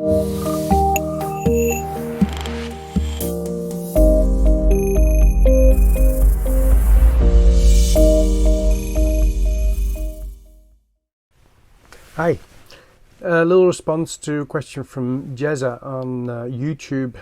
Hi, a little response to a question from Jazza on YouTube.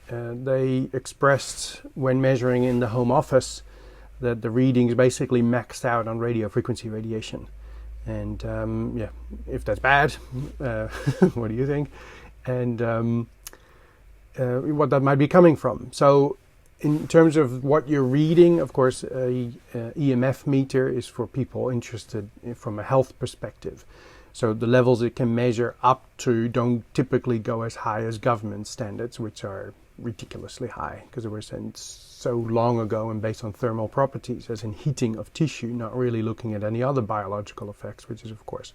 They expressed when measuring in the home office that the readings basically maxed out on radio frequency radiation. And yeah, if that's bad, what do you think? And what that might be coming from. So in terms of what you're reading, of course, a EMF meter is for people interested from a health perspective. So the levels it can measure up to don't typically go as high as government standards, which are ridiculously high because they were sent so long ago and based on thermal properties, as in heating of tissue, not really looking at any other biological effects, which is of course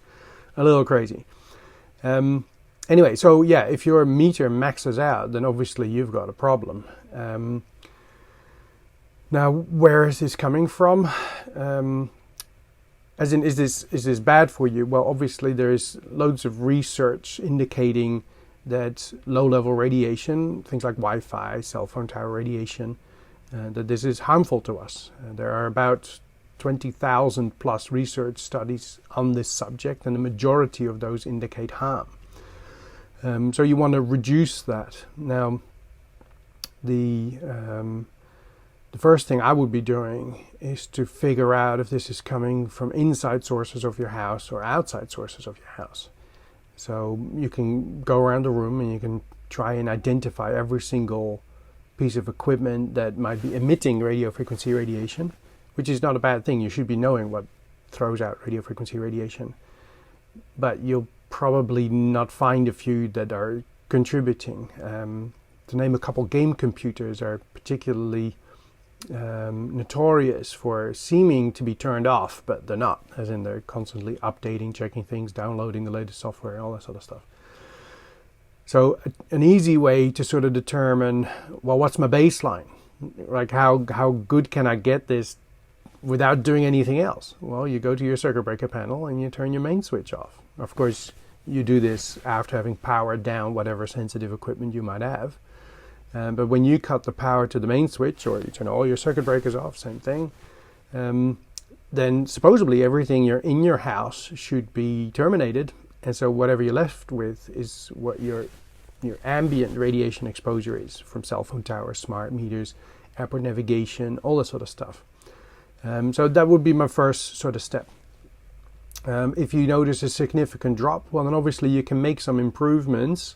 a little crazy. Anyway, so yeah, if your meter maxes out, then obviously you've got a problem. Now, where is this coming from? As in, is this bad for you? Well, obviously there is loads of research indicating that low-level radiation, things like Wi-Fi, cell phone tower radiation, that this is harmful to us. There are about 20,000 plus research studies on this subject, and the majority of those indicate harm. So you want to reduce that. Now, the first thing I would be doing is to figure out if this is coming from inside sources of your house or outside sources of your house. So you can go around the room and you can try and identify every single piece of equipment that might be emitting radio frequency radiation, which is not a bad thing. You should be knowing what throws out radio frequency radiation. But you'll probably not find a few that are contributing. To name a couple, game computers are particularly notorious for seeming to be turned off, but they're not, as in they're constantly updating, checking things, downloading the latest software and all that sort of stuff. So an easy way to sort of determine, well, what's my baseline? Like how good can I get this without doing anything else? Well, you go to your circuit breaker panel and you turn your main switch off. Of course, you do this after having powered down whatever sensitive equipment you might have. But when you cut the power to the main switch, or you turn all your circuit breakers off, same thing, then supposedly everything in your house should be terminated. And so whatever you're left with is what your ambient radiation exposure is from cell phone towers, smart meters, airport navigation, all that sort of stuff. So that would be my first sort of step. If you notice a significant drop, well, then obviously you can make some improvements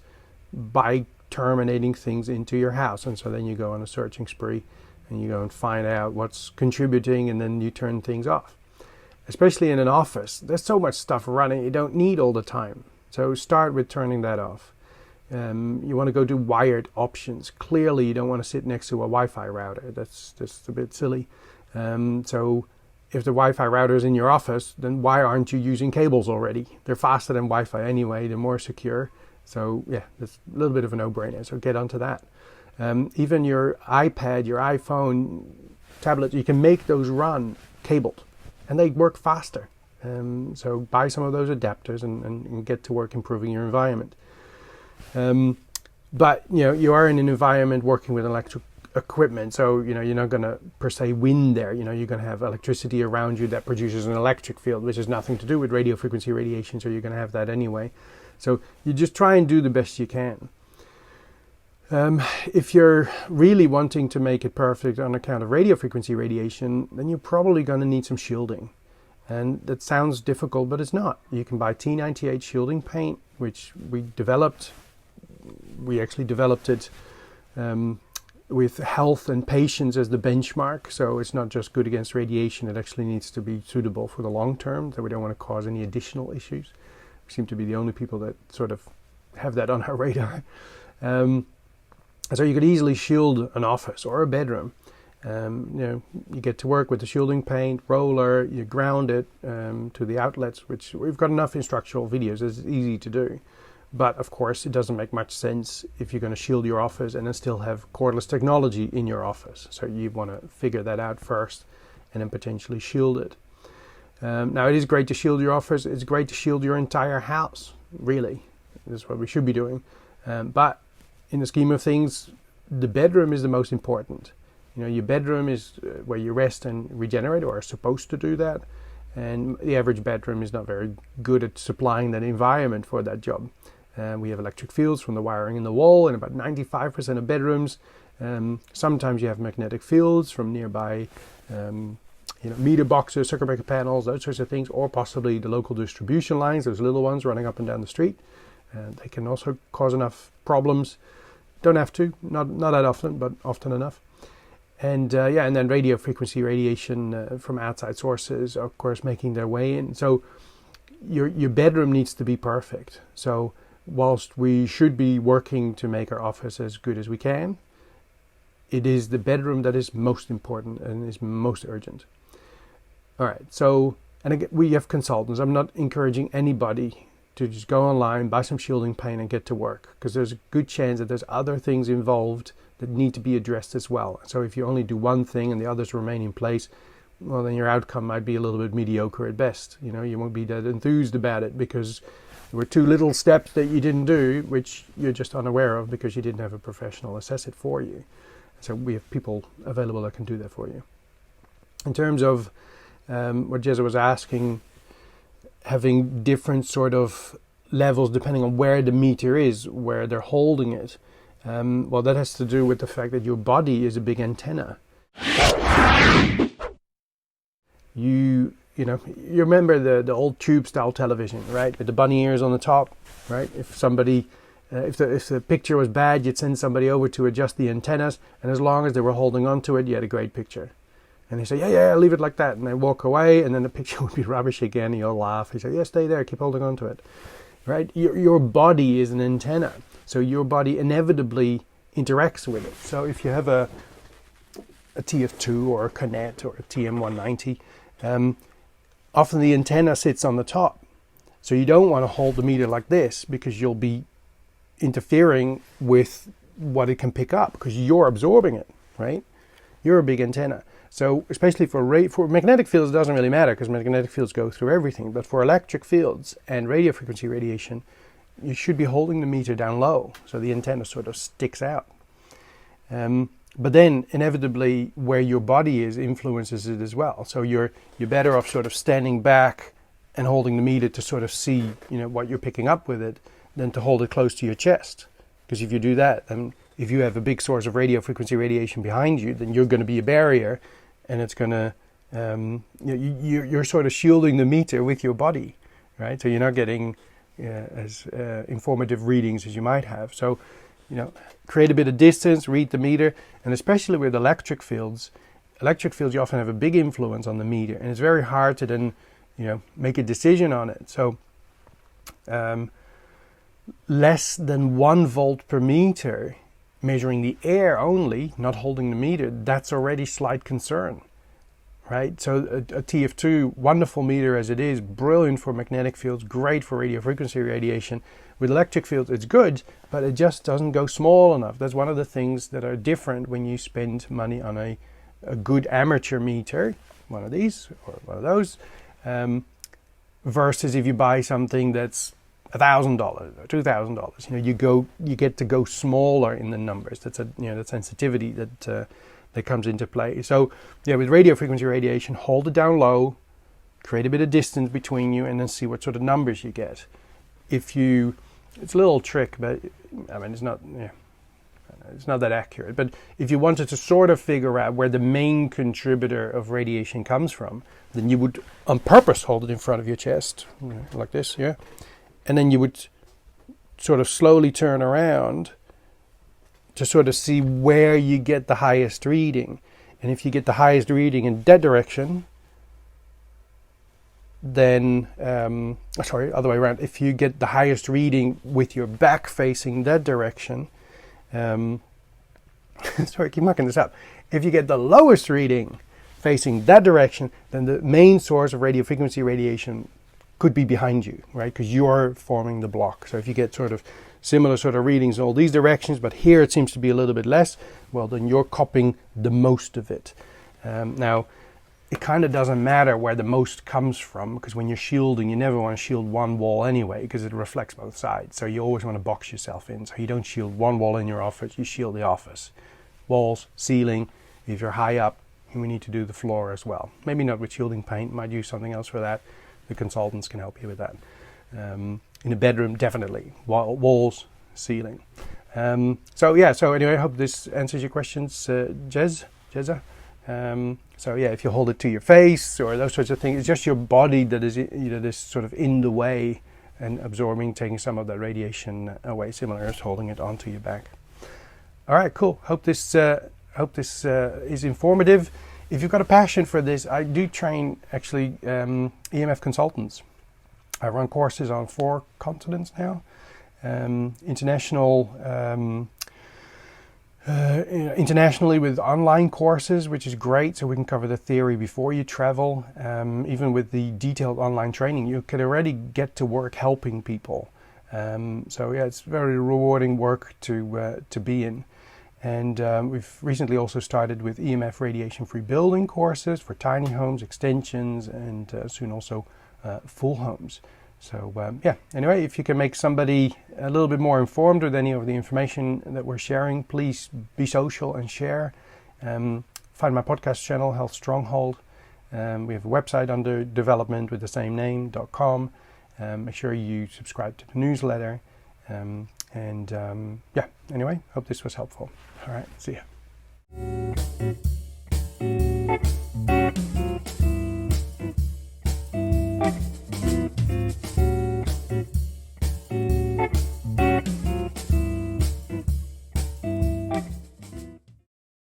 by terminating things into your house. And so then you go on a searching spree and you go and find out what's contributing, and then you turn things off. Especially in an office, there's so much stuff running you don't need all the time. So start with turning that off. You want to go to wired options. Clearly you don't want to sit next to a Wi-Fi router. That's just a bit silly. So if the Wi-Fi router is in your office, then why aren't you using cables already? They're faster than Wi-Fi anyway, they're more secure. So yeah, that's a little bit of a no-brainer, so get onto that. Even your iPad, your iPhone, tablet, you can make those run cabled, and they work faster. So buy some of those adapters and get to work improving your environment. But you are in an environment working with electric equipment, so you're not going to per se win there. You're going to have electricity around you that produces an electric field, which has nothing to do with radio frequency radiation, so you're going to have that anyway. So you just try and do the best you can. If you're really wanting to make it perfect on account of radio frequency radiation, then you're probably going to need some shielding. And that sounds difficult, but it's not. You can buy T98 shielding paint, which we developed. We actually developed it with health and patients as the benchmark. So it's not just good against radiation, it actually needs to be suitable for the long term, so we don't want to cause any additional issues. We seem to be the only people that sort of have that on our radar. So you could easily shield an office or a bedroom. You get to work with the shielding paint, roller, you ground it to the outlets, which we've got enough instructional videos, it's easy to do. But of course, it doesn't make much sense if you're going to shield your office and then still have cordless technology in your office. So you want to figure that out first and then potentially shield it. Now, it is great to shield your office. It's great to shield your entire house, really. That's what we should be doing. But in the scheme of things, the bedroom is the most important. You know, your bedroom is where you rest and regenerate, or are supposed to do that. And the average bedroom is not very good at supplying that environment for that job. We have electric fields from the wiring in the wall in about 95% of bedrooms. Sometimes you have magnetic fields from nearby meter boxes, circuit breaker panels, those sorts of things, or possibly the local distribution lines, those little ones running up and down the street. They can also cause enough problems. Don't have to, not that often, but often enough. And and then radio frequency radiation from outside sources, of course, making their way in. So your bedroom needs to be perfect. So whilst we should be working to make our office as good as we can, it is the bedroom that is most important and is most urgent. All right, so, and again, we have consultants. I'm not encouraging anybody to just go online, buy some shielding paint and get to work, because there's a good chance that there's other things involved that need to be addressed as well. So if you only do one thing and the others remain in place, well, then your outcome might be a little bit mediocre at best. You know, you won't be that enthused about it because there were 2 little steps that you didn't do, which you're just unaware of because you didn't have a professional assess it for you. So we have people available that can do that for you. In terms of what Jazza was asking, having different sort of levels depending on where the meter is, where they're holding it. Well, that has to do with the fact that your body is a big antenna. You remember the old tube style television, right? With the bunny ears on the top, right? If somebody, if the picture was bad, you'd send somebody over to adjust the antennas, and as long as they were holding on to it, you had a great picture. And they say, yeah, leave it like that, and they walk away, and then the picture would be rubbish again, and you'll laugh. You say, yeah, stay there, keep holding on to it, right? Your body is an antenna. So your body inevitably interacts with it. So if you have a TF2 or a Cornet or a TM-190, often the antenna sits on the top. So you don't want to hold the meter like this because you'll be interfering with what it can pick up because you're absorbing it, right? You're a big antenna. So especially for magnetic fields, it doesn't really matter because magnetic fields go through everything. But for electric fields and radio frequency radiation, you should be holding the meter down low so the antenna sort of sticks out. But then inevitably where your body is influences it as well. So you're better off sort of standing back and holding the meter to sort of see what you're picking up with it than to hold it close to your chest. Because if you do that, then if you have a big source of radio frequency radiation behind you, then you're going to be a barrier, and it's going to you're sort of shielding the meter with your body, right? So you're not getting as informative readings as you might have. So, create a bit of distance, read the meter, and especially with electric fields you often have a big influence on the meter, and it's very hard to then, make a decision on it. So, less than 1 volt per meter, measuring the air only, not holding the meter, that's already slight concern. Right, so a TF2, wonderful meter as it is, brilliant for magnetic fields, great for radio frequency radiation. With electric fields, it's good, but it just doesn't go small enough. That's one of the things that are different when you spend money on a good amateur meter, one of these or one of those, versus if you buy something that's $1,000 or $2,000. You get to go smaller in the numbers. That's the sensitivity that comes into play. So with radio frequency radiation, hold it down low, create a bit of distance between you, and then see what sort of numbers you get. It's a little trick, but I mean it's not that accurate. But if you wanted to sort of figure out where the main contributor of radiation comes from, then you would on purpose hold it in front of your chest, like this, and then you would sort of slowly turn around to sort of see where you get the highest reading. And if you get the highest reading in that direction, then, other way around. If you get the highest reading with your back facing that direction, keep mucking this up. If you get the lowest reading facing that direction, then the main source of radio frequency radiation could be behind you, right? Because you're forming the block. So if you get sort of similar sort of readings in all these directions, but here it seems to be a little bit less, well, then you're copying the most of it. Now, it kind of doesn't matter where the most comes from, because when you're shielding, you never want to shield one wall anyway, because it reflects both sides. So you always want to box yourself in. So you don't shield one wall in your office, you shield the office. Walls, ceiling, if you're high up, we need to do the floor as well. Maybe not with shielding paint, might use something else for that. The consultants can help you with that. In a bedroom, definitely. Walls, ceiling. So anyway, I hope this answers your questions, Jazza. So yeah, if you hold it to your face or those sorts of things, it's just your body that is, this sort of in the way and absorbing, taking some of that radiation away, similar as holding it onto your back. All right, cool. Hope this is informative. If you've got a passion for this, I do train actually EMF consultants. I run courses on 4 continents now. Internationally with online courses, which is great, so we can cover the theory before you travel. Even with the detailed online training, you can already get to work helping people. So yeah, it's very rewarding work to be in. And we've recently also started with EMF radiation-free building courses for tiny homes, extensions, and soon also full homes. So yeah, anyway, if you can make somebody a little bit more informed with any of the information that we're sharing, please be social and share. Find my podcast channel, Health Stronghold. We have a website under development with the same name, .com. Make sure you subscribe to the newsletter. Yeah, anyway, hope this was helpful. All right, see ya.